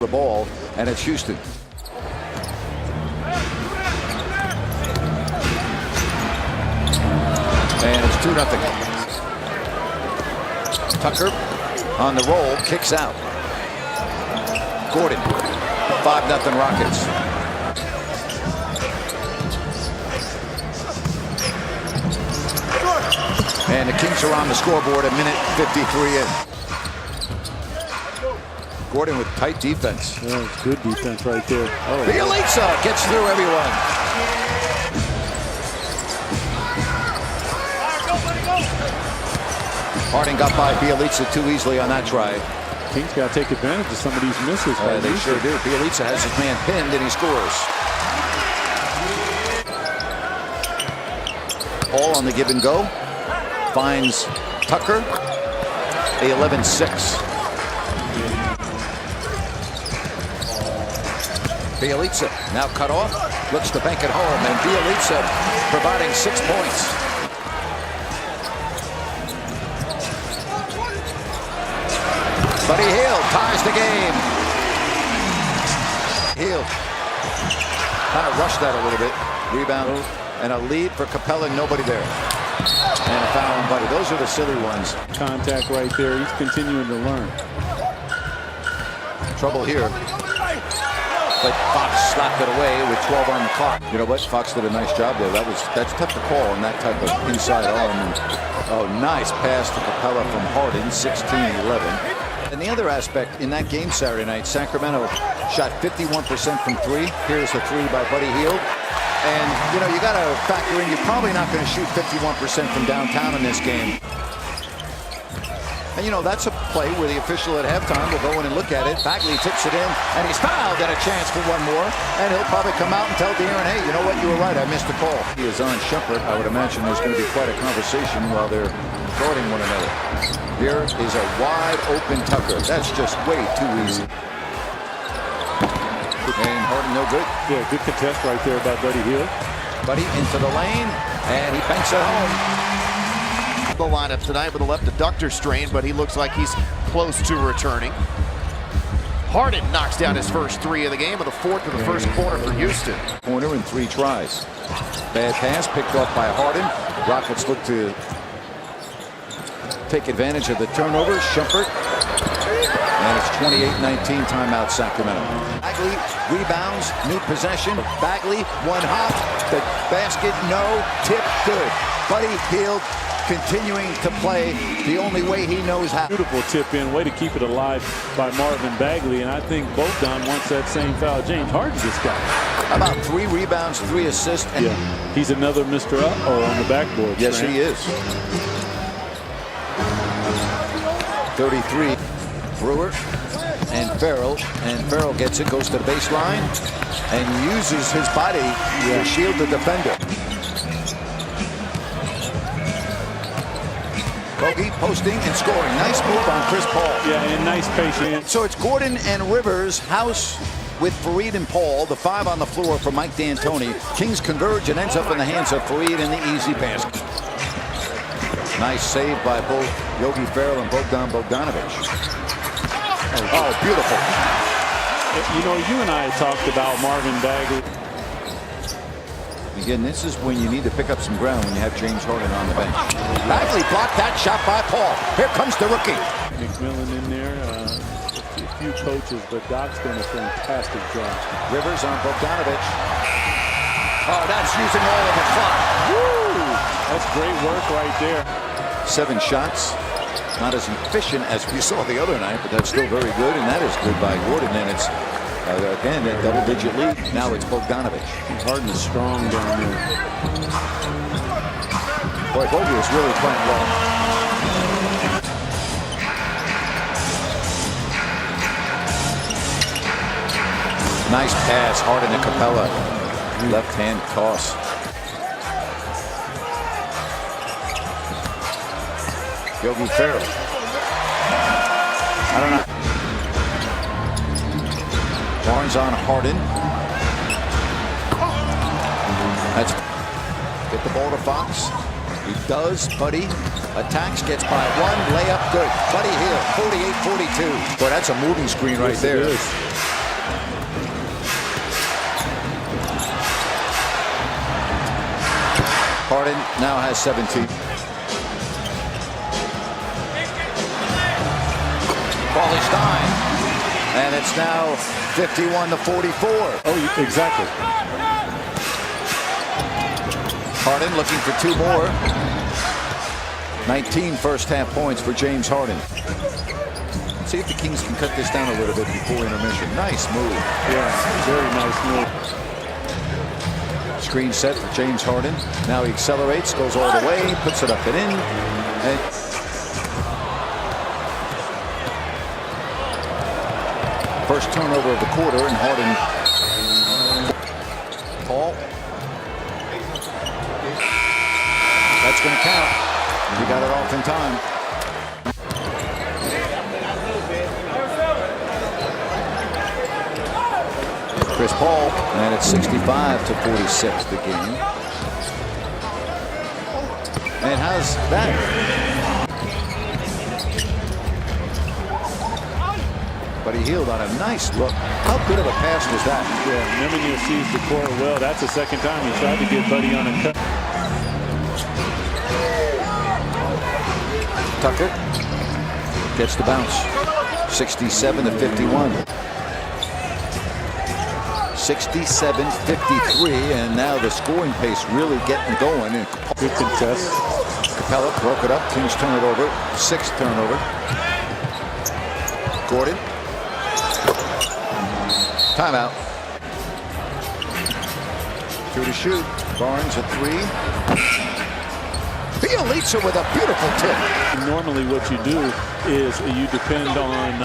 the ball, and it's Houston. And it's 2-0. Tucker on the roll, kicks out. Gordon, 5-0 Rockets. And the Kings are on the scoreboard, a minute 53 in. Gordon with tight defense. Yeah, it's good defense right there. Oh, Bielitsa gets through everyone. Harding got by Bielitsa too easily on that try. Kings got to take advantage of some of these misses. They sure do. Bielitsa has his man pinned and he scores. Paul on the give and go. Finds Tucker. A 11-6. Bielitsa now cut off. Looks to bank it home. And Bielitsa providing 6 points. Buddy Hield ties the game. Hield kind of rushed that a little bit. Rebound and a lead for Capella. Nobody there. And a foul on Buddy. Those are the silly ones. Contact right there. He's continuing to learn. Trouble here. But Fox slapped it away with 12 on the clock. You know what? Fox did a nice job there. That's tough to call on that type of inside arm. And, oh, nice pass to Capella from Harden. 16-11. And the other aspect in that game Saturday night, Sacramento shot 51% from 3. Here's the 3 by Buddy Hield. And, you know, you got to factor in you're probably not going to shoot 51% from downtown in this game. And, you know, that's a play where the official at halftime will go in and look at it. Bagley tips it in, and he's fouled, and a chance for one more. And he'll probably come out and tell De'Aaron, hey, you know what, you were right, I missed the call. He is on Shumpert. I would imagine there's going to be quite a conversation while they're guarding one another. Here is a wide open Tucker. That's just way too easy. And Harden no good. Yeah, good contest right there by Buddy Hield. Buddy into the lane, and he banks it home. The lineup tonight with a left adductor strain, but he looks like he's close to returning. Harden knocks down his first 3 of the game, with a 4th of the first quarter for Houston. Corner in 3 tries. Bad pass picked off by Harden. Rockets look to take advantage of the turnover. Shumpert. And it's 28-19 timeout Sacramento. Bagley rebounds, new possession. Bagley, one hop. The basket, no. Tip, good. Buddy Hield continuing to play the only way he knows how. Beautiful tip in. Way to keep it alive by Marvin Bagley. And I think Bogdan wants that same foul. James Harden just got it. About 3 rebounds, 3 assists. And yeah, he's another Mr. Up or on the backboard. Yes, he is. 33. Brewer and Farrell gets it, goes to the baseline and uses his body to shield the defender. Bogey posting and scoring. Nice move on Chris Paul. Yeah, and nice patience. So it's Gordon and Rivers, House with Fareed and Paul. The 5 on the floor for Mike D'Antoni. Kings converge and ends up in the hands of Fareed in the easy basket. Nice save by both Yogi Ferrell and Bogdan Bogdanovic. Oh, beautiful. You know, you and I talked about Marvin Bagley. Again, this is when you need to pick up some ground when you have James Harden on the bench. Bagley blocked that shot by Paul. Here comes the rookie. McMillan in there. A few coaches, but Doc's done a fantastic job. Rivers on Bogdanovic. Oh, that's using all of the clock. Woo! That's great work right there. 7 shots. Not as efficient as we saw the other night, but that's still very good, and that is good by Gordon. And it's, again, that double-digit lead. Now it's Bogdanovic. Harden is strong down there. Boy, Bogey is really playing well. Nice pass, Harden to Capella. Left-hand toss. Yogi Ferrell. I don't know. Barnes on Harden. That's get the ball to Fox. He does. Buddy attacks, gets by 1, layup good. Buddy Hield, 48-42. Boy, that's a moving screen right there. Harden now has 17. Stein, and it's now 51-44. Oh, exactly. Harden looking for 2 more. 19 first-half points for James Harden. Let's see if the Kings can cut this down a little bit before intermission. Nice move. Yeah, very nice move. Screen set for James Harden. Now he accelerates, goes all the way, puts it up and in. And first turnover of the quarter, and Harden. Paul. That's going to count. He got it off in time. Chris Paul, and it's 65-46 the game. And how's that? But he healed on a nice look. How good of a pass was that? Yeah, Nemanja sees the court well. That's the second time he tried to get Buddy on a cut. Tucker gets the bounce. 67-51. 67-53, and now the scoring pace really getting going. Good contest. Capella broke it up. Kings turn it over. 6th turnover. Gordon. Timeout. 2 to shoot. Barnes at 3. Bielitsa with a beautiful tip. Normally what you do is you depend on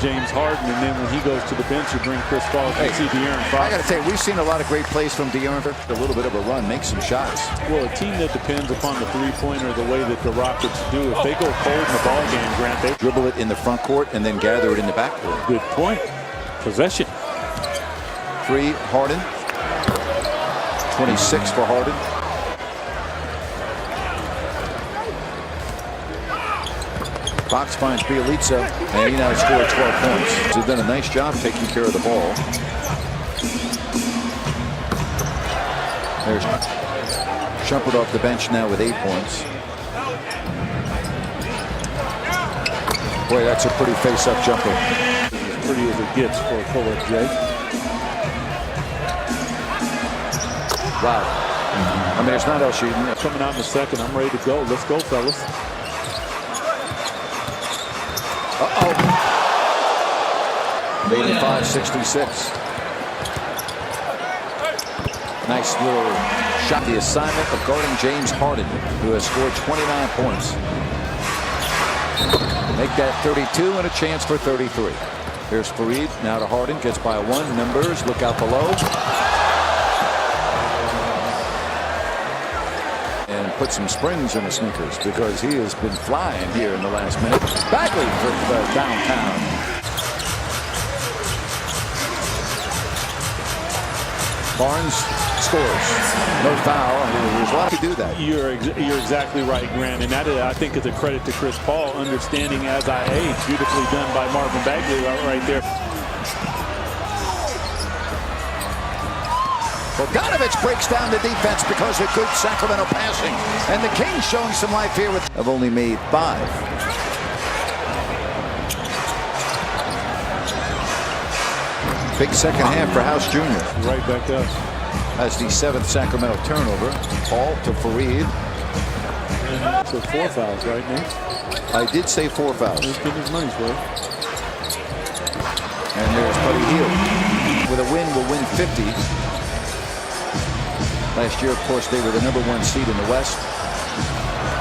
James Harden, and then when he goes to the bench, you bring Chris Paul. You see De'Aaron Fox. I got to say, we've seen a lot of great plays from De'Aaron. A little bit of a run, make some shots. Well, a team that depends upon the three-pointer the way that the Rockets do, if they go cold in the ball game, Grant, they dribble it in the front court and then gather it in the back court. Good point. Possession. 3, Harden. 26 for Harden. Fox finds Bielitsa, and he now scored 12 points. He's done a nice job taking care of the ball. There's Shumpert off the bench now with 8 points. Boy, that's a pretty face-up jumper. As pretty as it gets for a pull-up, Jay. Wow. I mean, there's not else you can. Coming out in the second, I'm ready to go. Let's go, fellas. Uh-oh. 85-66. Nice little shot. The assignment of guarding James Harden, who has scored 29 points. Make that 32 and a chance for 33. Here's Fareed. Now to Harden. Gets by 1. Numbers. Look out below. And put some springs in the sneakers because he has been flying here in the last minute. Bagley for downtown. Barnes scores. No foul. I mean, there's a lot to do that. You're exactly right, Grant, and that I think is a credit to Chris Paul, understanding as I age. Beautifully done by Marvin Bagley right there. Bogdanovich breaks down the defense because of good Sacramento passing. And the Kings showing some life here with have only made 5. Big second half for House Jr. Right back up. Has the 7th Sacramento turnover. Paul to Fareed. So 4 fouls, right, Nate? I did say 4 fouls. He's getting his money's worth. And there's Buddy Hield. With a win, will win 50. Last year, of course, they were the #1 seed in the West.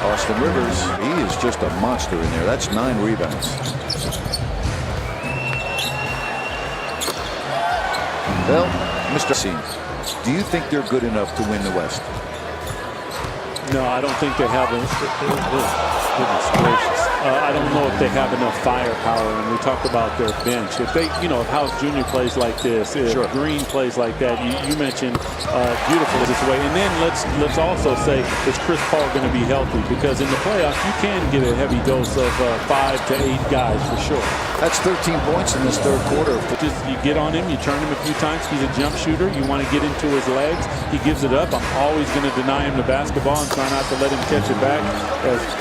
Austin Rivers, he is just a monster in there. That's 9 rebounds. Well, Mr. Scene, do you think they're good enough to win the West? No, I don't think they have. Goodness gracious. I don't know if they have enough firepower. And we talked about their bench. If they, if House Jr. plays like this, if Green plays like that, you mentioned beautiful this way. And then let's also say, is Chris Paul going to be healthy? Because in the playoffs, you can get a heavy dose of 5 to 8 guys for sure. That's 13 points in this third quarter. Just you get on him, you turn him a few times. He's a jump shooter. You want to get into his legs. He gives it up. I'm always going to deny him the basketball and try not to let him catch it back.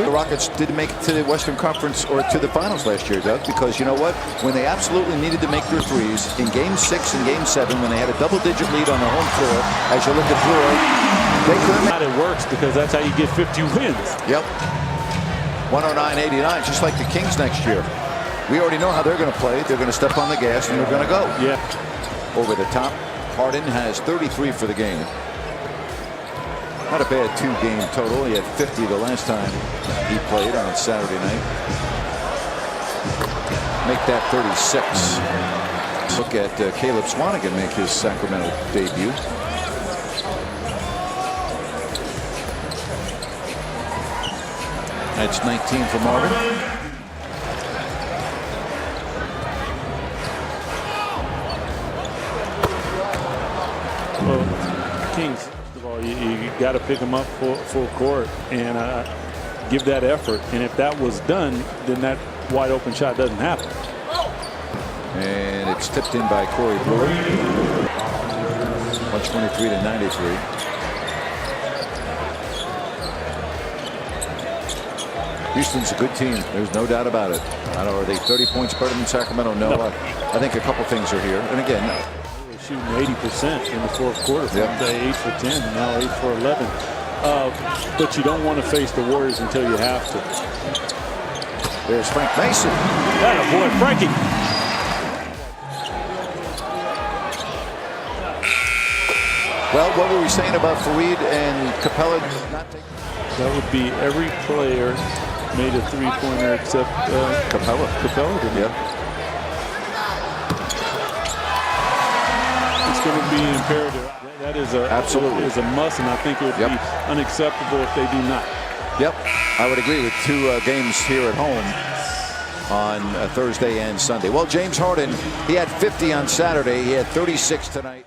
The Rockets didn't make it to the Western Conference or to the finals last year, Doug, because you know what? When they absolutely needed to make their threes in Game 6 and Game 7, when they had a double-digit lead on their home floor, as you look at floor, they couldn't. It works because that's how you get 50 wins. Yep. 109-89, just like the Kings next year. We already know how they're going to play. They're going to step on the gas and they're going to go. Yeah. Over the top. Harden has 33 for the game. Not a bad two-game total. He had 50 the last time he played on Saturday night. Make that 36. Look at Caleb Swanigan make his Sacramento debut. That's 19 for Marvin. Well, Kings, first of all, you got to pick them up full court and give that effort. And if that was done, then that wide open shot doesn't happen. And it's tipped in by Corey Brewer. 123-93. Houston's a good team. There's no doubt about it. I don't know, are they 30 points better than Sacramento? No. I think a couple things are here. And again, shooting 80% in the fourth quarter. From 8 for 10, now 8 for 11. But you don't want to face the Warriors until you have to. There's Frank Mason. That a boy, Frankie. Well, what were we saying about Fareed and Capella not taking? That would be every player made a three-pointer except Capella. Capella did. Yeah. It's going to be imperative. That is absolutely is a must, and I think it would be unacceptable if they do not. Yep, I would agree with two games here at home on Thursday and Sunday. Well, James Harden, he had 50 on Saturday. He had 36 tonight.